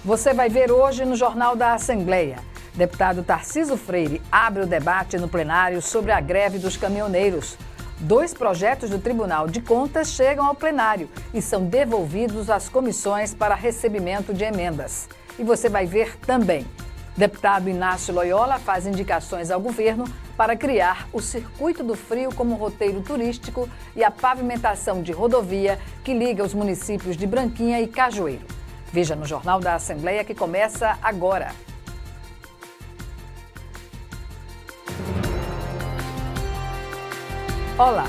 Você vai ver hoje no Jornal da Assembleia. Deputado Tarcísio Freire abre o debate no plenário sobre a greve dos caminhoneiros. 2 projetos do Tribunal de Contas chegam ao plenário e são devolvidos às comissões para recebimento de emendas. E você vai ver também. Deputado Inácio Loyola faz indicações ao governo para criar o Circuito do Frio como roteiro turístico e a pavimentação de rodovia que liga os municípios de Branquinha e Cajueiro. Veja no Jornal da Assembleia, que começa agora. Olá!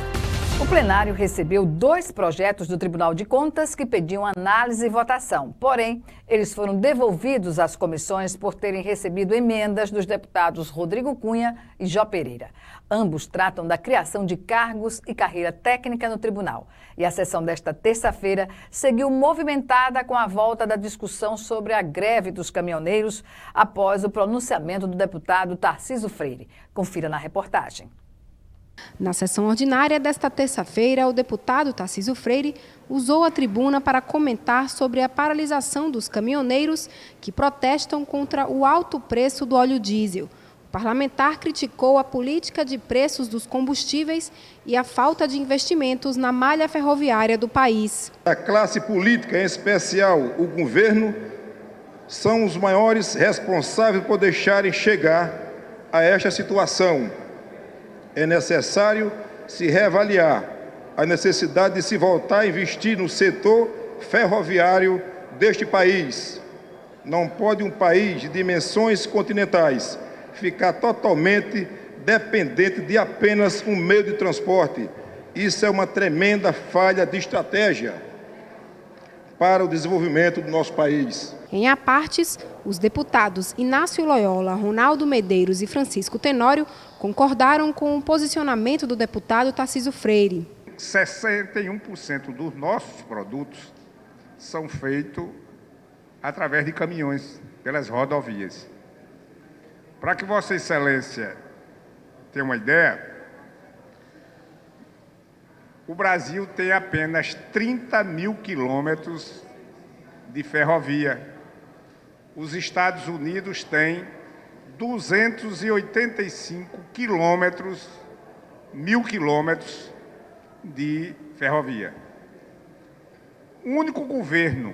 O plenário recebeu 2 projetos do Tribunal de Contas que pediam análise e votação. Porém, eles foram devolvidos às comissões por terem recebido emendas dos deputados Rodrigo Cunha e Jó Pereira. Ambos tratam da criação de cargos e carreira técnica no tribunal. E a sessão desta terça-feira seguiu movimentada com a volta da discussão sobre a greve dos caminhoneiros após o pronunciamento do deputado Tarcísio Freire. Confira na reportagem. Na sessão ordinária desta terça-feira, o deputado Tarcísio Freire usou a tribuna para comentar sobre a paralisação dos caminhoneiros que protestam contra o alto preço do óleo diesel. O parlamentar criticou a política de preços dos combustíveis e a falta de investimentos na malha ferroviária do país. A classe política, em especial o governo, são os maiores responsáveis por deixarem chegar a esta situação. É necessário se reavaliar a necessidade de se voltar a investir no setor ferroviário deste país. Não pode um país de dimensões continentais ficar totalmente dependente de apenas um meio de transporte. Isso é uma tremenda falha de estratégia para o desenvolvimento do nosso país. Em apartes, os deputados Inácio Loyola, Ronaldo Medeiros e Francisco Tenório concordaram com o posicionamento do deputado Tarcísio Freire. 61% dos nossos produtos são feitos através de caminhões, pelas rodovias. Para que Vossa Excelência tenha uma ideia, o Brasil tem apenas 30 mil quilômetros de ferrovia. Os Estados Unidos têm 285 mil quilômetros de ferrovia. O único governo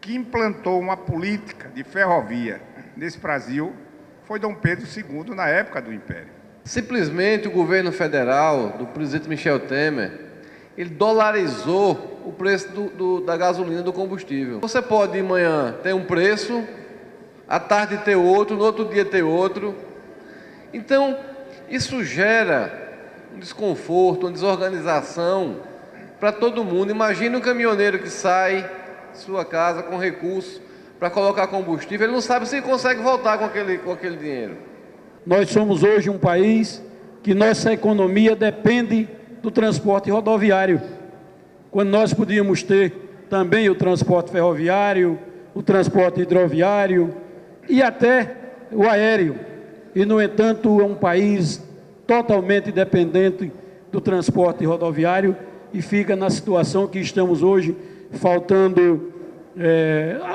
que implantou uma política de ferrovia nesse Brasil foi Dom Pedro II, na época do Império. Simplesmente o governo federal, do presidente Michel Temer, ele dolarizou o preço da gasolina, do combustível. Você pode de manhã ter um preço, à tarde ter outro, no outro dia ter outro. Então, isso gera um desconforto, uma desorganização para todo mundo. Imagine um caminhoneiro que sai de sua casa com recurso para colocar combustível, ele não sabe se consegue voltar com aquele dinheiro. Nós somos hoje um país que nossa economia depende do transporte rodoviário, quando nós podíamos ter também o transporte ferroviário, o transporte hidroviário e até o aéreo. E, no entanto, é um país totalmente dependente do transporte rodoviário e fica na situação que estamos hoje, faltando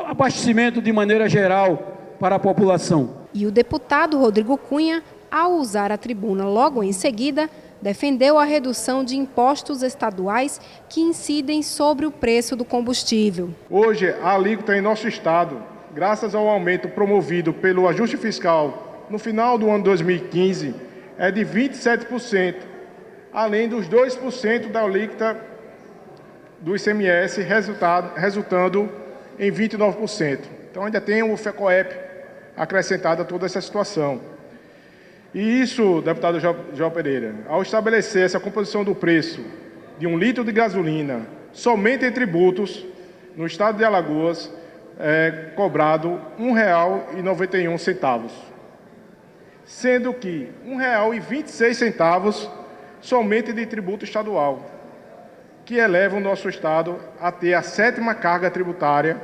abastecimento de maneira geral para a população. E o deputado Rodrigo Cunha, ao usar a tribuna logo em seguida, defendeu a redução de impostos estaduais que incidem sobre o preço do combustível. Hoje, a alíquota em nosso estado, graças ao aumento promovido pelo ajuste fiscal no final do ano 2015, é de 27%, além dos 2% da alíquota do ICMS, resultando em 29%. Então, ainda tem o FECOEP acrescentado a toda essa situação. E isso, deputado Jó Pereira, ao estabelecer essa composição do preço de 1 litro de gasolina somente em tributos, no estado de Alagoas, é cobrado R$ 1,91, sendo que R$ 1,26 somente de tributo estadual, que eleva o nosso estado a ter a 7ª carga tributária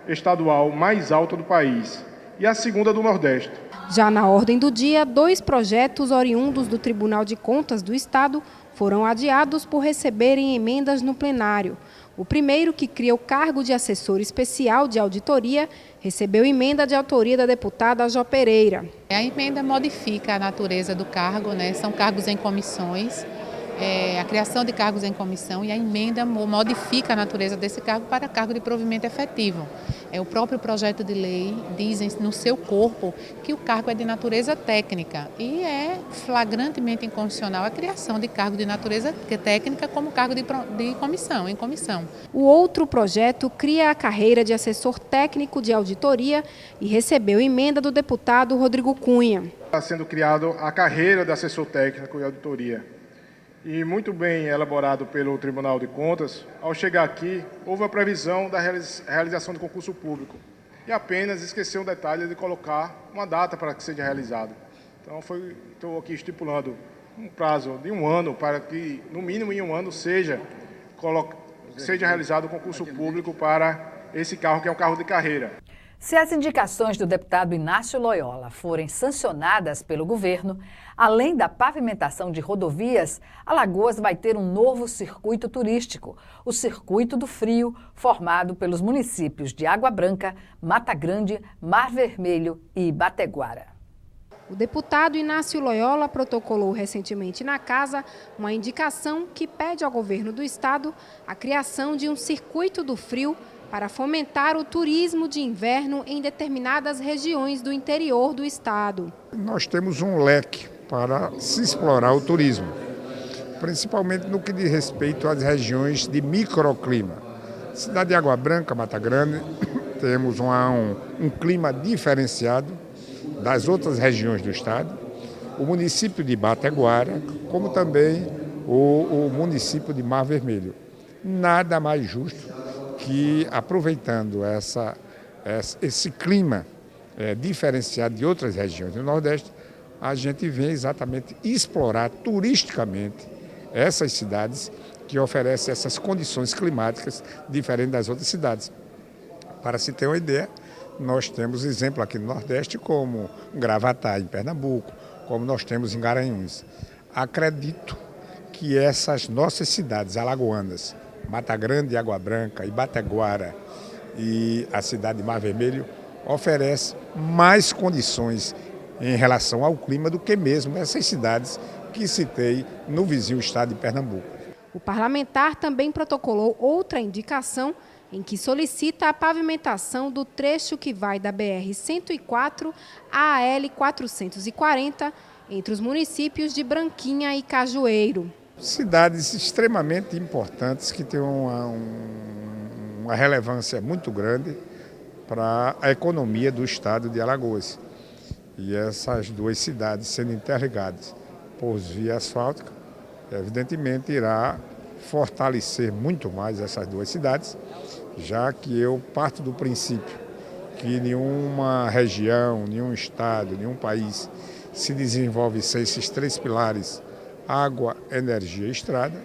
estadual mais alta do país e a 2ª do Nordeste. Já na ordem do dia, 2 projetos oriundos do Tribunal de Contas do Estado foram adiados por receberem emendas no plenário. O primeiro, que cria o cargo de assessor especial de auditoria, recebeu emenda de autoria da deputada Jo Pereira. A emenda modifica a natureza do cargo, né? São cargos em comissões, a criação de cargos em comissão, e a emenda modifica a natureza desse cargo para cargo de provimento efetivo. O próprio projeto de lei diz no seu corpo que o cargo é de natureza técnica e é flagrantemente inconstitucional a criação de cargo de natureza técnica como cargo de comissão, em comissão. O outro projeto cria a carreira de assessor técnico de auditoria e recebeu emenda do deputado Rodrigo Cunha. Está sendo criado a carreira de assessor técnico de auditoria. E muito bem elaborado pelo Tribunal de Contas, ao chegar aqui, houve a previsão da realização do concurso público. E apenas esqueceu um detalhe de colocar uma data para que seja realizado. Então, estou aqui estipulando um prazo de 1 ano para que, no mínimo em 1 ano, seja realizado o concurso público para esse cargo, que é um cargo de carreira. Se as indicações do deputado Inácio Loyola forem sancionadas pelo governo, além da pavimentação de rodovias, Alagoas vai ter um novo circuito turístico, o Circuito do Frio, formado pelos municípios de Água Branca, Mata Grande, Mar Vermelho e Bateguara. O deputado Inácio Loyola protocolou recentemente na Casa uma indicação que pede ao governo do estado a criação de um Circuito do Frio para fomentar o turismo de inverno em determinadas regiões do interior do estado. Nós temos um leque para se explorar o turismo, principalmente no que diz respeito às regiões de microclima. Cidade de Água Branca, Mata Grande, temos um clima diferenciado das outras regiões do estado, o município de Bateguara, como também o município de Mar Vermelho. Nada mais justo que, aproveitando esse clima diferenciado de outras regiões do Nordeste, a gente vem exatamente explorar turisticamente essas cidades que oferecem essas condições climáticas diferentes das outras cidades. Para se ter uma ideia, nós temos exemplo aqui no Nordeste como Gravatá, em Pernambuco, como nós temos em Garanhuns. Acredito que essas nossas cidades alagoanas, Mata Grande, Água Branca, Bateguara e a cidade de Mar Vermelho, oferece mais condições em relação ao clima do que mesmo essas cidades que citei no vizinho estado de Pernambuco. O parlamentar também protocolou outra indicação em que solicita a pavimentação do trecho que vai da BR-104 à AL-440 entre os municípios de Branquinha e Cajueiro. Cidades extremamente importantes que têm uma relevância muito grande para a economia do estado de Alagoas. E essas duas cidades sendo interligadas por via asfáltica, evidentemente irá fortalecer muito mais essas duas cidades, já que eu parto do princípio que nenhuma região, nenhum estado, nenhum país se desenvolve sem esses 3 pilares: água, energia e estrada,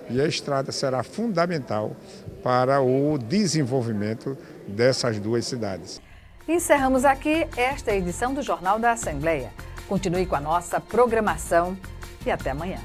e a estrada será fundamental para o desenvolvimento dessas duas cidades. Encerramos aqui esta edição do Jornal da Assembleia. Continue com a nossa programação e até amanhã.